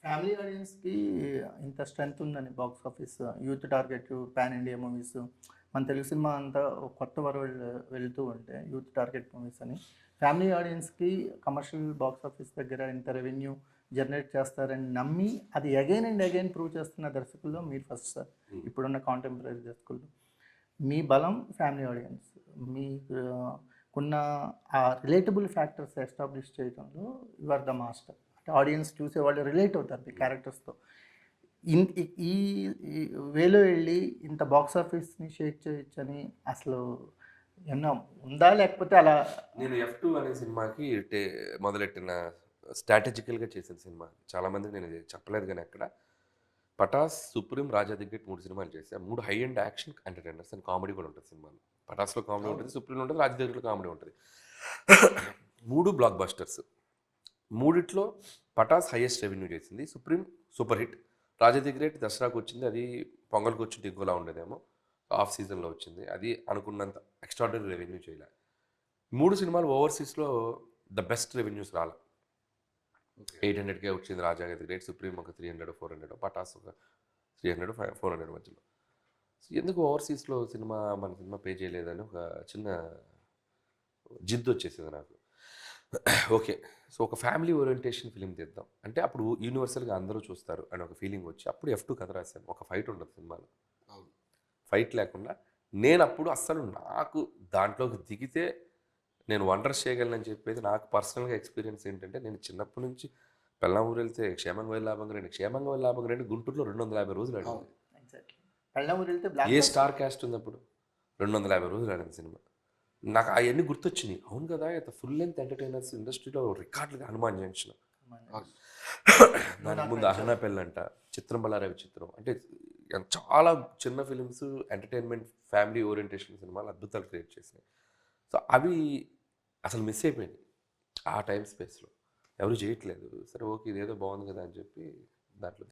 Family ఆడియన్స్‌కి ఇంత strength ఉందని box office, youth target, pan India movies, మన తెలుగు సినిమా అంతా ఒక కొత్త వరల్డ్ వెళ్తూ ఉంటే యూత్ టార్గెట్ మూవీస్ అని ఫ్యామిలీ ఆడియన్స్‌కి కమర్షియల్ బాక్స్ ఆఫీస్ దగ్గర ఇంత రెవెన్యూ జనరేట్ చేస్తారని నమ్మి అది అగైన్ అండ్ అగైన్ ప్రూవ్ చేస్తున్న దర్శకుల్లో మీరు ఫస్ట్ సార్. ఇప్పుడున్న కాంటెంపరరీ దర్శకుల్లో మీ బలం ఫ్యామిలీ ఆడియన్స్. మీకున్న ఆ రిలేటబుల్ ఫ్యాక్టర్స్ ఎస్టాబ్లిష్ చేయడంలో యు ఆర్ ద మాస్టర్. అంటే ఆడియన్స్ చూసేవాళ్ళు రిలేట్ అవుతారు మీ క్యారెక్టర్స్తో. ఈ ఈ వేలో వెళ్ళి ఇంత బాక్స్ ఆఫీస్ని షేక్ చేయొచ్చని అసలు ఏమన్నా ఉందా, లేకపోతే అలా? నేను F2 అనే సినిమాకి మొదలెట్టిన స్ట్రాటజికల్‌గా చేసిన సినిమా. చాలా మందికి నేను ఇది చెప్పలేదు గానీ ఎక్కడ. 'Pataas', 'Supreme', 'Raja the great' 3 సినిమాలు చేశా. 3 high end action entertainers and comedy కూడా ఉంటది సినిమాలో. 'పటాస్‌లో' కామెడీ ఉంటది, 'సుప్రీంలో' ఉంటది, 'రాజా ది గ్రేట్‌లో' కామెడీ ఉంటది. 3 బ్లాక్ బస్టర్స్. మూడిట్లో 'పటాస్' హైయెస్ట్ రెవెన్యూ చేసింది. 'Supreme' super hit. 'Raja the great' దసరాకు వచ్చింది. అది పొంగల్‌కి వచ్చుంటే ఇంకోలా ఉండేదేమో. ఆఫ్ సీజన్‌లో వచ్చింది. అది అనుకున్నంత ఎక్స్ట్రార్డినరీ రెవెన్యూ చేయలే. 3 సినిమాలు ఓవర్‌సీస్‌లో ద బెస్ట్ రెవెన్యూస్ రాలా. 800కే వచ్చింది 'రాజా ది గ్రేట్', 'సుప్రీం' ఒక 300, 400, 'పటాస్' ఒక 300, 400 మధ్యలో. సో ఎందుకు ఓవర్‌సీస్‌లో మన సినిమా పే చేయలేదని ఒక చిన్న జిద్దొచ్చేసింది నాకు. ఓకే. సో ఒక ఫ్యామిలీ ఓరియంటేషన్ ఫిల్మ్ తీద్దాం. అంటే అప్పుడు యూనివర్సల్‌గా అందరూ చూస్తారు అని ఒక ఫీలింగ్ వచ్చి అప్పుడు F2 కథ రాశాను. ఒక ఫైట్ ఉండదు సినిమాలో. అవును. ఫైట్ లేకుండా నేనప్పుడు అస్సలు నాకు దాంట్లోకి దిగితే నేను వండర్స్ చేయగలనని చెప్పేది నాకు పర్సనల్‌గా ఎక్స్‌పీరియన్స్ ఏంటంటే, నేను చిన్నప్పటి నుంచి పెళ్ళాం ఊరెళ్తే క్షేమంగా వెళ్ళి లాభంగా రండి, క్షేమంగా వెళ్ళి లాభంగా రండి గుంటూరులో 250 రోజులు ఆడింది. అవును. ఎగ్జాక్ట్లీ. పెళ్ళాం ఊరు వెళ్తే బ్లాక్ ఏ బస్టర్. స్టార్ కాస్ట్ ఉంది అప్పుడు? 250 రోజులు ఆడింది సినిమా. నాకు అయన్నీ గుర్తొచ్చినియి. అవును కదా! ఇంత ఫుల్ లెంగ్త్ ఎంటర్‌టైనర్స్ ఇండస్ట్రీలో రికార్డులుగా హనుమాన్ జంక్షన్. అవును. దానికి ముందు 'అహనా పెళ్ళంట', 'చిత్రం బళ్ళారి విచిత్రం' అంటే చాలా చిన్న ఫిల్మ్స్ ఎంటర్‌టైన్‌మెంట్ ఫ్యామిలీ ఓరియంటేషన్ సినిమాలు అద్భుతాలు క్రియేట్ చేసినాయి. సో అవి అసలు మిస్ అయిపోయినాయి. ఆ టైమ్ స్పేస్‌లో. ఎవరు చేయట్లేదు. సరే ఓకే. ఇదేదో బాగుంది కదా అని చెప్పి దాంట్లో